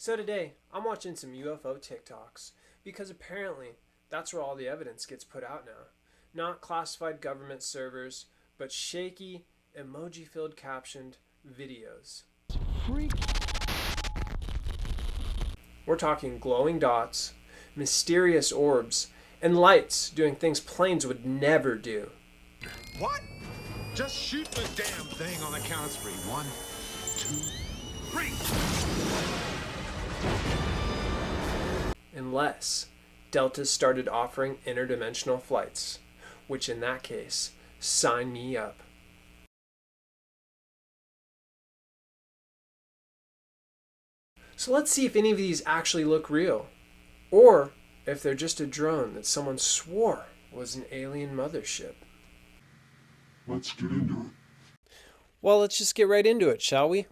So today, I'm watching some UFO TikToks because apparently that's where all the evidence gets put out now. Not classified government servers, but shaky, emoji filled captioned videos. Freak. We're talking glowing dots, mysterious orbs, and lights doing things planes would never do. What? Just shoot the damn thing on the count of three. 1, 2, 3. Unless Delta started offering interdimensional flights, which in that case, sign me up. So let's see if any of these actually look real, or if they're just a drone that someone swore was an alien mothership. Let's get into it. Well, let's just get right into it, shall we?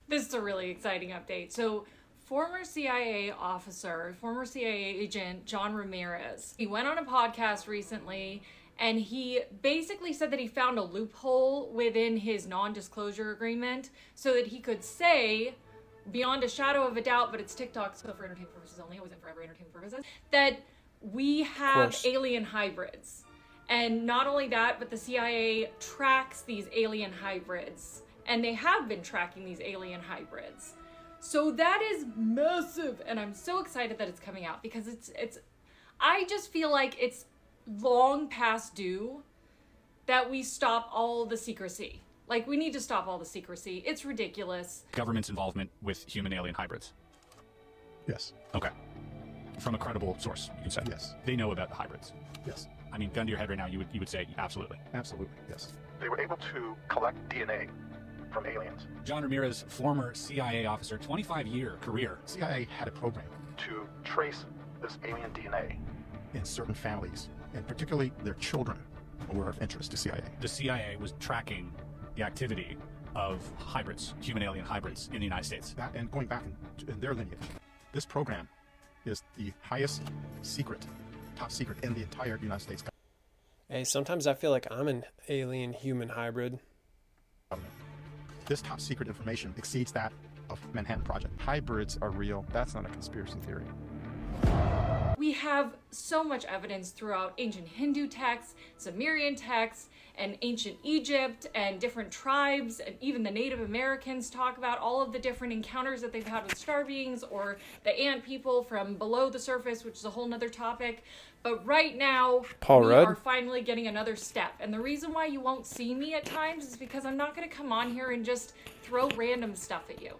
This is a really exciting update. So, former CIA officer, former CIA agent John Ramirez, he went on a podcast recently and he basically said that he found a loophole within his non-disclosure agreement so that he could say, beyond a shadow of a doubt, but it's TikTok, so for entertainment purposes only, it wasn't for every entertainment purposes, that we have alien hybrids. And not only that, but the CIA tracks these alien hybrids. And they have been tracking these alien hybrids. So that is massive. And I'm so excited that it's coming out because I just feel like it's long past due that we stop all the secrecy. Like, we need to stop all the secrecy. It's ridiculous. Government's involvement with human alien hybrids. Yes. Okay. From a credible source, you can say. Yes. They know about the hybrids. Yes. I mean, gun to your head right now, you would say absolutely. Absolutely. Yes. They were able to collect DNA from aliens John Ramirez, former CIA officer, 25-year career. CIA had a program to trace this alien DNA. in certain families, and particularly their children were of interest to CIA. The CIA was tracking the activity of hybrids, human alien hybrids in the United States. That, and going back in their lineage, this program is the highest secret, top secret in the entire United States government. Hey, sometimes I feel like I'm an alien human hybrid. This top secret information exceeds that of Manhattan Project. Hybrids are real. That's not a conspiracy theory. We have so much evidence throughout ancient Hindu texts, Sumerian texts, and ancient Egypt, and different tribes, and even the Native Americans talk about all of the different encounters that they've had with star beings, or the ant people from below the surface, which is a whole nother topic. But right now, Paul we Rudd? are finally getting another step. And the reason why you won't see me at times is because I'm not going to come on here and just throw random stuff at you.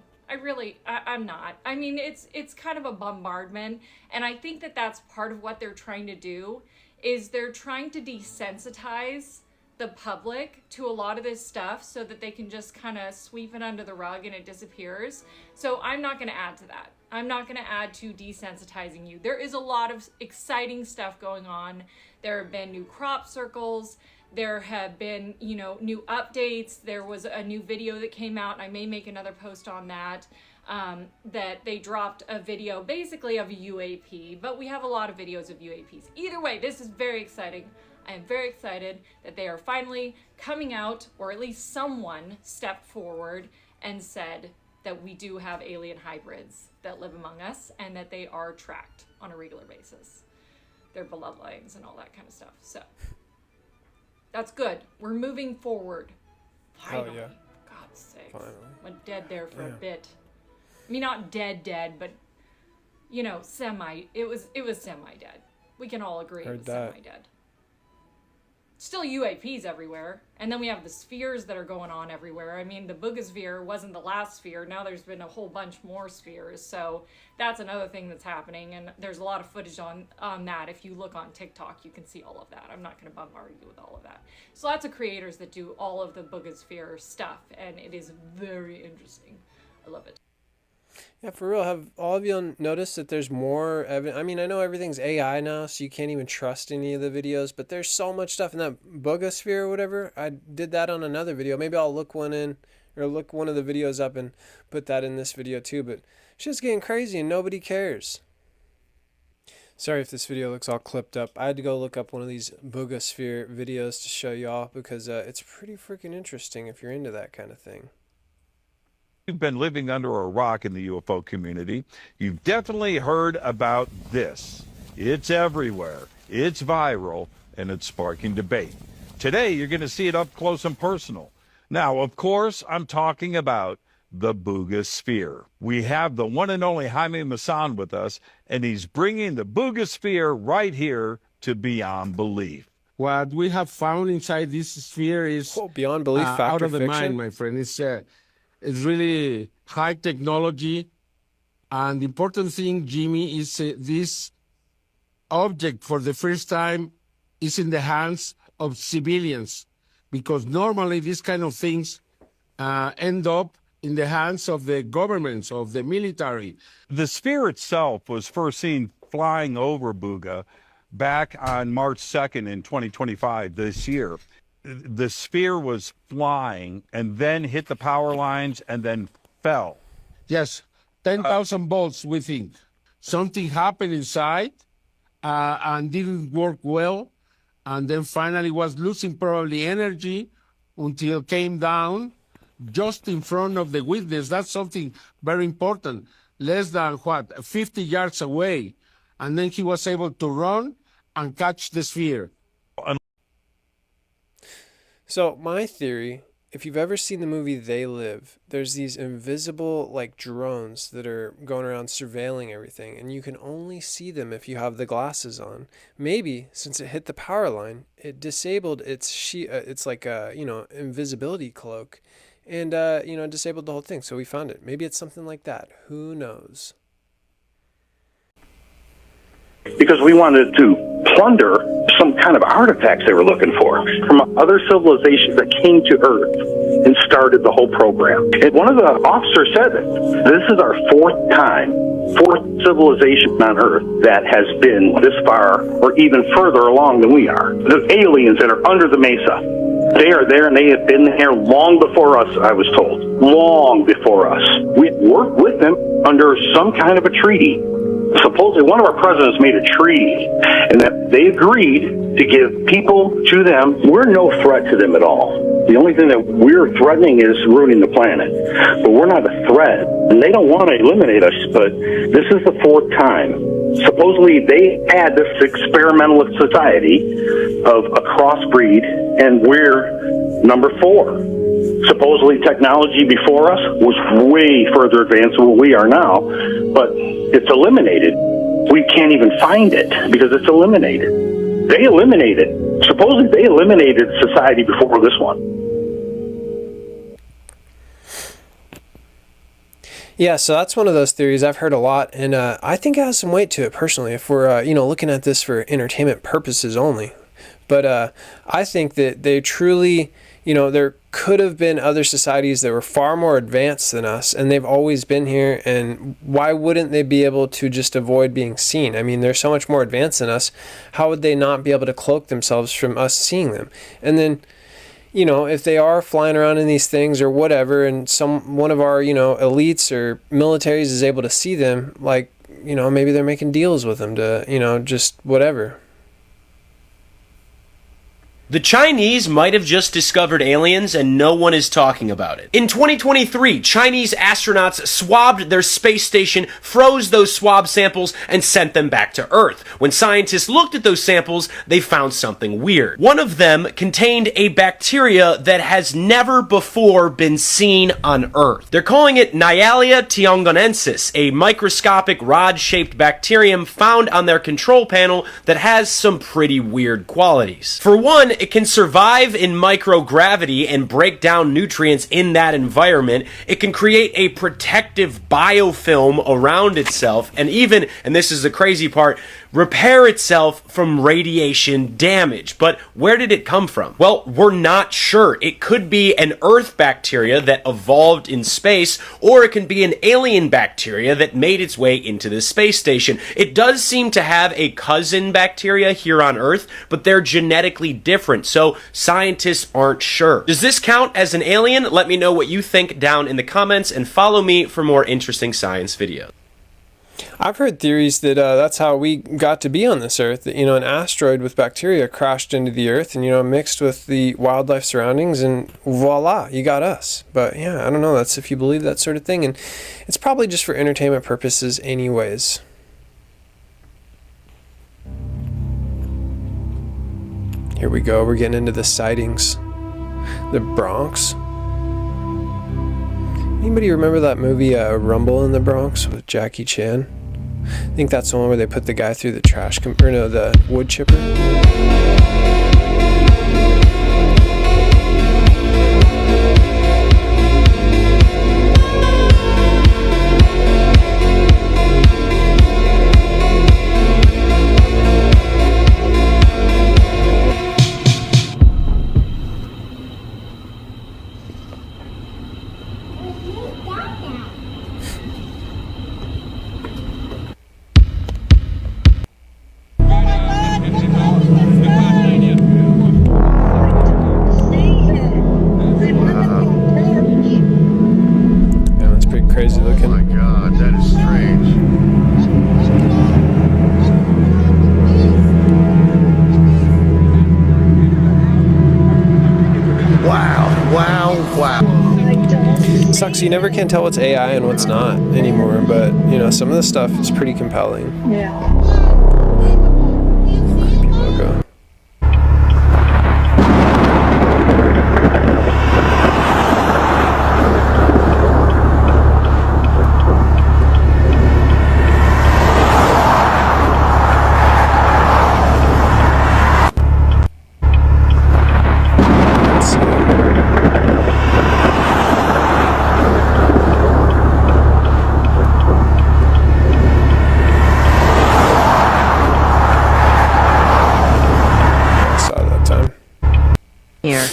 I'm not. I mean, it's kind of a bombardment, and I think that that's part of what they're trying to do, is they're trying to desensitize the public to a lot of this stuff so that they can just kind of sweep it under the rug and it disappears. So I'm not going to add to that. I'm not going to add to desensitizing you. There is a lot of exciting stuff going on. There have been new crop circles. There have been, new updates. There was a new video that came out, and I may make another post on that, that they dropped a video basically of a UAP, but we have a lot of videos of UAPs. Either way, this is very exciting. I am very excited that they are finally coming out, or at least someone stepped forward and said that we do have alien hybrids that live among us and that they are tracked on a regular basis. Their bloodlines and all that kind of stuff. So that's good. We're moving forward. Finally. Oh, yeah. God's sakes. Finally. Went dead there for a Yeah. bit. I mean, not dead, but, semi. It was semi-dead. We can all agree it Heard was that. semi-dead. Still UAPs everywhere. And then we have the spheres that are going on everywhere. I mean, the Boogosphere wasn't the last sphere. Now there's been a whole bunch more spheres. So that's another thing that's happening. And there's a lot of footage on that. If you look on TikTok, you can see all of that. I'm not going to bombard you with all of that. So lots of creators that do all of the Boogosphere stuff. And it is very interesting. I love it. Yeah, for real. Have all of you noticed that there's more evidence? I mean, I know everything's AI now, so you can't even trust any of the videos, but there's so much stuff in that Boogosphere or whatever. I did that on another video. Maybe I'll look one of the videos up and put that in this video too, but shit's getting crazy and nobody cares. Sorry if this video looks all clipped up. I had to go look up one of these Boogosphere videos to show y'all because it's pretty freaking interesting if you're into that kind of thing. you've been living under a rock in the UFO community, you've definitely heard about this. It's everywhere, it's viral, and it's sparking debate. Today, you're going to see it up close and personal. Now, of course, I'm talking about the Boogosphere. We have the one and only Jaime Maussan with us, and he's bringing the Boogosphere right here to Beyond Belief. What we have found inside this sphere is Beyond Belief, fact out or of the fiction? mind, my friend. It's really high technology, and the important thing, Jimmy, is this object for the first time is in the hands of civilians, because normally these kind of things end up in the hands of the governments, of the military. The sphere itself was first seen flying over Booga back on March 2nd in 2025, this year. The sphere was flying and then hit the power lines and then fell. Yes, 10,000 volts, we think. Something happened inside and didn't work well, and then finally was losing probably energy until it came down just in front of the witness. That's something very important. Less than, 50 yards away. And then he was able to run and catch the sphere. So my theory, if you've ever seen the movie They Live, there's these invisible like drones that are going around surveilling everything, and you can only see them if you have the glasses on. Maybe since it hit the power line, it disabled its like a invisibility cloak, and disabled the whole thing. So we found it. Maybe it's something like that. Who knows? Because we wanted to plunder some kind of artifacts they were looking for from other civilizations that came to Earth and started the whole program. And one of the officers said that this is our fourth civilization on Earth that has been this far or even further along than we are. The aliens that are under the mesa, they are there and they have been there long before us, I was told. Long before us. We worked with them under some kind of a treaty. Supposedly one of our presidents made a treaty and that they agreed to give people to them. We're no threat to them at all. The only thing that we're threatening is ruining the planet. But we're not a threat. And they don't want to eliminate us, but this is the fourth time. Supposedly they had this experimentalist society of a crossbreed, and we're number 4. Supposedly technology before us was way further advanced than what we are now, but it's eliminated. We can't even find it because it's eliminated. They eliminated. Supposedly they eliminated society before this one. Yeah, so that's one of those theories I've heard a lot, and I think it has some weight to it personally if we're looking at this for entertainment purposes only. But I think that they truly, there could have been other societies that were far more advanced than us, and they've always been here, and why wouldn't they be able to just avoid being seen? I mean, they're so much more advanced than us. How would they not be able to cloak themselves from us seeing them? And then, if they are flying around in these things or whatever, and one of our, elites or militaries is able to see them, like, maybe they're making deals with them to, just whatever. The Chinese might have just discovered aliens and no one is talking about it. In 2023, Chinese astronauts swabbed their space station, froze those swab samples, and sent them back to Earth. When scientists looked at those samples, they found something weird. One of them contained a bacteria that has never before been seen on Earth. They're calling it Nyalia tiongoniensis, a microscopic rod-shaped bacterium found on their control panel that has some pretty weird qualities. For one, it can survive in microgravity and break down nutrients in that environment. It can create a protective biofilm around itself and even, and this is the crazy part, repair itself from radiation damage. But where did it come from? Well, we're not sure. It could be an Earth bacteria that evolved in space, or it can be an alien bacteria that made its way into the space station. It does seem to have a cousin bacteria here on Earth, but they're genetically different, so scientists aren't sure. Does this count as an alien? Let me know what you think down in the comments, and follow me for more interesting science videos. I've heard theories that that's how we got to be on this Earth. That, an asteroid with bacteria crashed into the Earth and, mixed with the wildlife surroundings, and voila, you got us. But yeah, I don't know. That's if you believe that sort of thing. And it's probably just for entertainment purposes anyways. Here we go. We're getting into the sightings. The Bronx. Anybody remember that movie Rumble in the Bronx with Jackie Chan? I think that's the one where they put the guy through the the wood chipper. Sucks, you never can tell what's AI and what's not anymore, but some of the stuff is pretty compelling. Yeah. Creepy logo.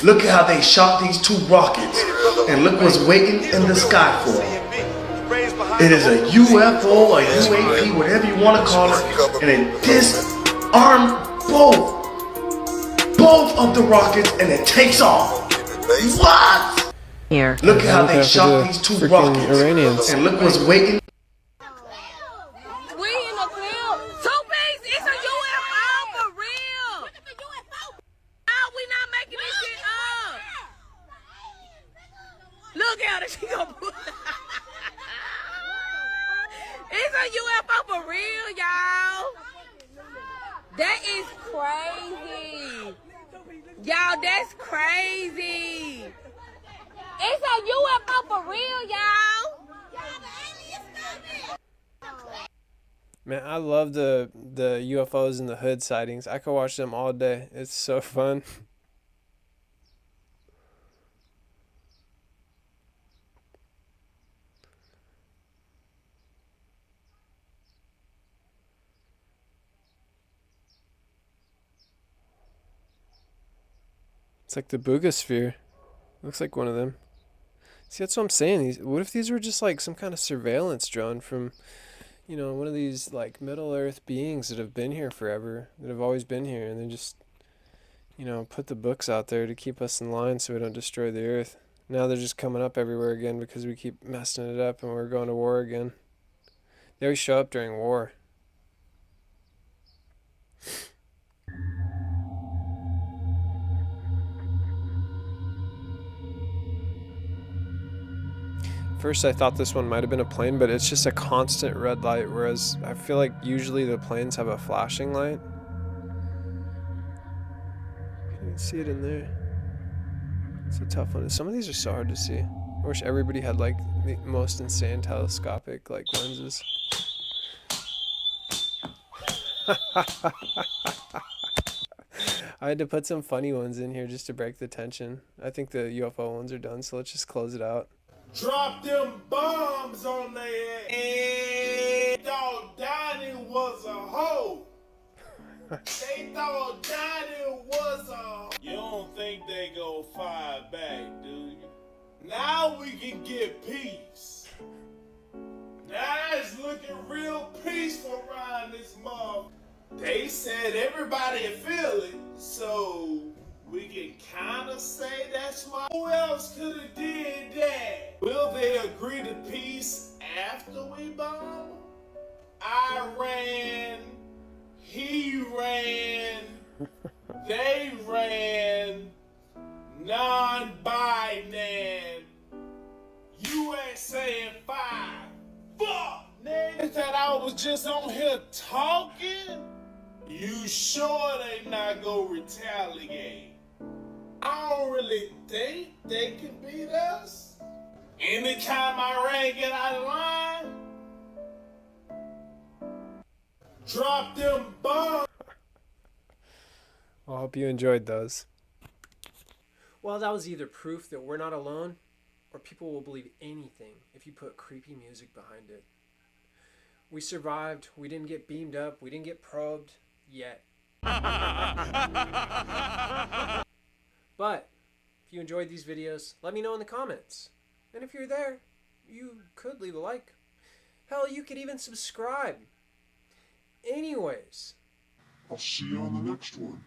Look at how they shot these two rockets, and look what's waiting in the sky for them. It is a UFO, a UAP, whatever you want to call it, and it disarmed both of the rockets, and it takes off. What? Here. Look at how they shot these two rockets, Iranians. and look what's waiting. Look at it, she gonna put it's a UFO for real, y'all. That is crazy. Y'all, that's crazy. It's a UFO for real, y'all. Man, I love the UFOs in the hood sightings. I could watch them all day. It's so fun. It's like the Boogosphere. Looks like one of them. See, that's what I'm saying. What if these were just like some kind of surveillance drone from, one of these like Middle Earth beings that have been here forever, that have always been here, and they just, put the books out there to keep us in line so we don't destroy the Earth. Now they're just coming up everywhere again because we keep messing it up and we're going to war again. They always show up during war. First I thought this one might have been a plane, but it's just a constant red light, whereas I feel like usually the planes have a flashing light. Can't even see it in there. It's a tough one. Some of these are so hard to see. I wish everybody had like the most insane telescopic like lenses. I had to put some funny ones in here just to break the tension. I think the UFO ones are done, so let's just close it out. Drop them bombs on their ass. They thought Donnie was a hoe. They thought Donnie was a hoe. You don't think they go fire back, do you? Now we can get peace. Now it's looking real peaceful around this month. They said everybody feel it, so we can kind of say that's why. Who else could have did that? Will they agree to peace after we bomb? I ran, he ran, they ran, non-binary, USA 5. Fuck, niggas that I was just on here talking. You sure they not gonna retaliate? I don't really think they can beat us. Anytime Iran get out of line, drop them bombs. I hope you enjoyed those. Well, that was either proof that we're not alone, or people will believe anything if you put creepy music behind it. We survived. We didn't get beamed up. We didn't get probed yet. But if you enjoyed these videos, let me know in the comments. And if you're there, you could leave a like. Hell, you could even subscribe. Anyways, I'll see you on the next one.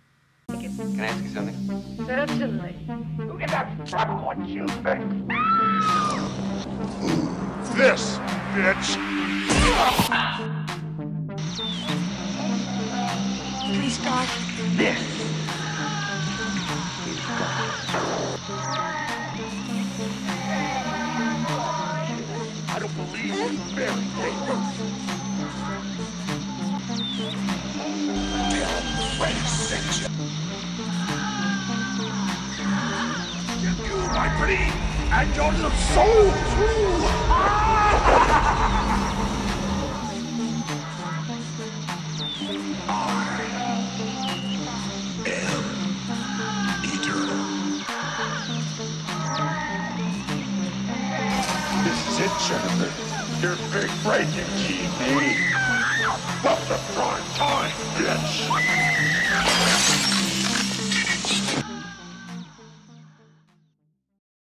Can I ask you something? Certainly. Who is that popcorn you think? This, bitch! Please, God. This. I don't believe you, Barry Davis. Wait a second. You might bleed, and your little soul, too. This is it, Jennifer. Your big breaking TV. Welcome to prime time, bitch.